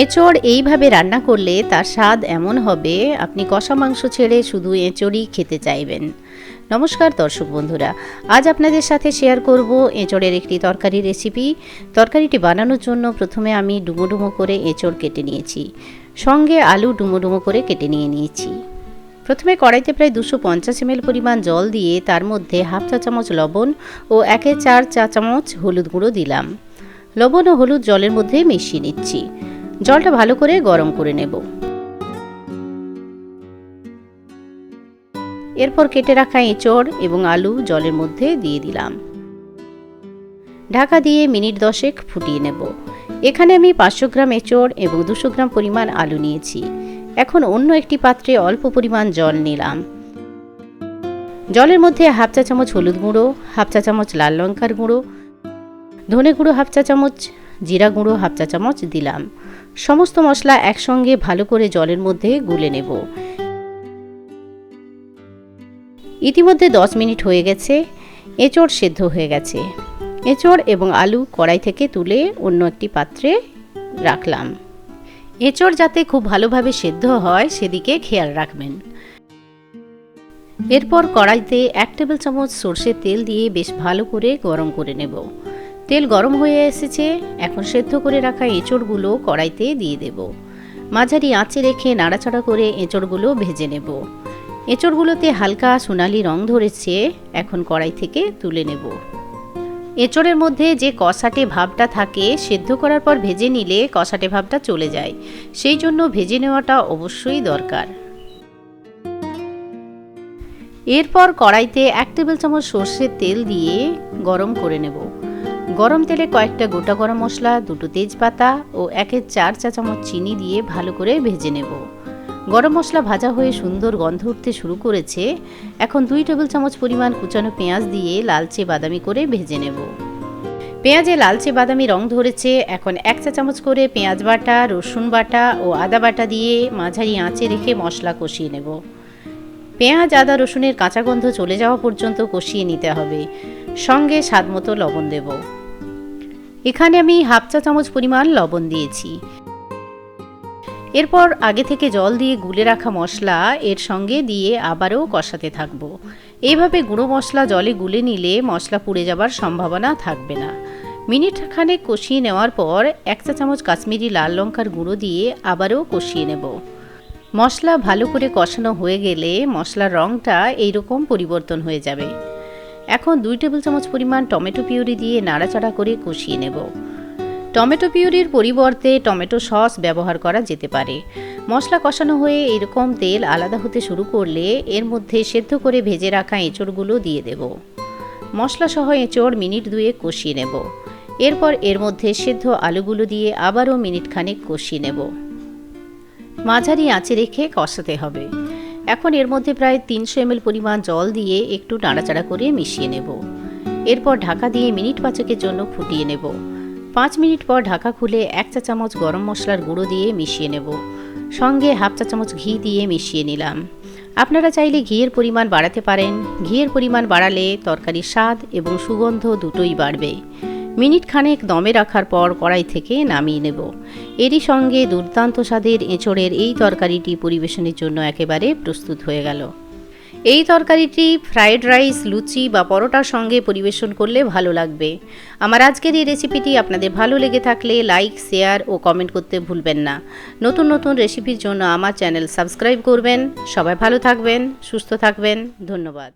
এঁচড় এইভাবে রান্না করলে তার স্বাদ এমন হবে আপনি কষা মাংস ছেড়ে শুধু এঁচড়ই খেতে চাইবেন। নমস্কার দর্শক বন্ধুরা, আজ আপনাদের সাথে শেয়ার করব এঁচড়ের একটি তরকারি রেসিপি। তরকারিটি বানানোর জন্য প্রথমে আমি ডুমো ডুমো করে এঁচড় কেটে নিয়েছি, সঙ্গে আলু ডুমো ডুমো করে কেটে নিয়েছি। প্রথমে কড়াইতে প্রায় 250 ml পরিমাণ জল দিয়ে তার মধ্যে হাফ চা চামচ লবণ ও 1/4 চা চামচ হলুদ গুঁড়ো দিলাম। লবণ ও হলুদ জলের মধ্যে মিশিয়ে নিচ্ছি। জলটা ভালো করে গরম করে নেব। এরপর কেটে রাখা এঁচড় এবং আলু জলের মধ্যে দিয়ে দিলাম। ঢাকা দিয়ে মিনিট 10 ফুটিয়ে নেব। এখানে আমি 500 গ্রাম এঁচড় এবং 200 গ্রাম পরিমাণ আলু নিয়েছি। এখন অন্য একটি পাত্রে অল্প পরিমাণ জল নিলাম। জলের মধ্যে হাফ চা চামচ হলুদ গুঁড়ো, হাফ চা চামচ লাল লঙ্কার গুঁড়ো, ধনে গুঁড়ো হাফ চা চামচ, জিরা গুঁড়ো হাফ চা চামচ দিলাম। সমস্ত মশলা একসঙ্গে ভালো করে জলের মধ্যে গুলে নেব। ইতিমধ্যে 10 মিনিট হয়ে গেছে, এঁচড় সেদ্ধ হয়ে গেছে। এঁচড় এবং আলু কড়াই থেকে তুলে অন্য একটি পাত্রে রাখলাম। এঁচড় যাতে খুব ভালোভাবে সেদ্ধ হয় সেদিকে খেয়াল রাখবেন। এরপর কড়াইতে 1 টেবিল চামচ সরষের তেল দিয়ে বেশ ভালো করে গরম করে নেব। তেল গরম হয়ে এসেছে, এখন সেদ্ধ করে রাখা এঁচড়গুলো কড়াইতে দিয়ে দেব। মাঝারি আঁচে রেখে নাড়াচাড়া করে এঁচড়গুলো ভেজে নেব। এঁচড়গুলোতে হালকা সোনালি রং ধরেছে, এখন কড়াই থেকে তুলে নেব। এঁচড়ের মধ্যে যে কষাটে ভাবটা থাকে সেদ্ধ করার পর ভেজে নিলে কষাটে ভাবটা চলে যায়, সেই জন্য ভেজে নেওয়াটা অবশ্যই দরকার। এরপর কড়াইতে 1 টেবিল চামচ সরষের তেল দিয়ে গরম করে নেব। গরম তেলে কয়েকটা গোটা গরম মশলা, 2টো তেজপাতা ও 1/4 চা চামচ চিনি দিয়ে ভালো করে ভেজে নেব। গরম মশলা ভাজা হয়ে সুন্দর গন্ধ উঠতে শুরু করেছে। এখন 2 টেবিল চামচ পরিমাণ কুচানো পেঁয়াজ দিয়ে লালচে বাদামি করে ভেজে নেব। পেঁয়াজে লালচে বাদামি রং ধরেছে, এখন 1 চা চামচ করে পেঁয়াজ বাটা, রসুন বাটা ও আদা বাটা দিয়ে মাঝারি আঁচে রেখে মশলা কষিয়ে নেব। পেঁয়াজ, আদা, রসুনের কাঁচা গন্ধ চলে যাওয়া পর্যন্ত কষিয়ে নিতে হবে। সঙ্গে স্বাদমতো লবণ দেব। এখানে আমি হাফ চা চামচ পরিমাণ লবণ দিয়েছি। এরপর আগে থেকে জল দিয়ে গুলে রাখা মশলা এর সঙ্গে দিয়ে আবারও কষাতে থাকব। এইভাবে গুঁড়ো মশলা জলে গুলে নিলে মশলা পুড়ে যাবার সম্ভাবনা থাকবে না। মিনিট খানেক কষিয়ে নেওয়ার পর 1 চা চামচ কাশ্মীরি লাল লঙ্কার গুঁড়ো দিয়ে আবারও কষিয়ে নেব। মশলা ভালো করে কষানো হয়ে গেলে মশলার রঙটা এইরকম পরিবর্তন হয়ে যাবে। এখন 2 টেবিল চামচ পরিমাণ টমেটো পিউরি দিয়ে নাড়াচাড়া করে কষিয়ে নেব। টমেটো পিউরির পরিবর্তে টমেটো সস ব্যবহার করা যেতে পারে। মশলা কষানো হয়ে এরকম তেল আলাদা হতে শুরু করলে এর মধ্যে সেদ্ধ করে ভেজে রাখা এঁচড়গুলো দিয়ে দেব। মশলা সহ এঁচড় মিনিট 2 কষিয়ে নেব। এরপর এর মধ্যে সেদ্ধ আলুগুলো দিয়ে আবারও মিনিট খানেক কষিয়ে নেব। মাঝারি আঁচে রেখে কষাতে হবে। এখন এর মধ্যে প্রায় 300 ml পরিমাণ জল দিয়ে একটু নাড়াচাড়া করে মিশিয়ে নেব। এরপর ঢাকা দিয়ে মিনিট 5 জন্য ফুটিয়ে নেব। 5 মিনিট পর ঢাকা খুলে 1 চা চামচ গরম মশলার গুঁড়ো দিয়ে মিশিয়ে নেব। সঙ্গে হাফ চা চামচ ঘি দিয়ে মিশিয়ে নিলাম। আপনারা চাইলে ঘিয়ের পরিমাণ বাড়াতে পারেন। ঘিয়ের পরিমাণ বাড়ালে তরকারির স্বাদ এবং সুগন্ধ দুটোই বাড়বে। মিনিট খানেক দমে রাখার পর কড়াই থেকে নামিয়ে নেব। এরই সঙ্গে দুর্দান্ত স্বাদের এঁচড়ের এই তরকারিটি পরিবেশনের জন্য একেবারে প্রস্তুত হয়ে গেল। এই তরকারিটি ফ্রাইড রাইস, লুচি বা পরোটার সঙ্গে পরিবেশন করলে ভালো লাগবে। আমার আজকের এই রেসিপিটি আপনাদের ভালো লেগে থাকলে লাইক, শেয়ার ও কমেন্ট করতে ভুলবেন না। নতুন নতুন রেসিপির জন্য আমার চ্যানেল সাবস্ক্রাইব করবেন। সবাই ভালো থাকবেন, সুস্থ থাকবেন। ধন্যবাদ।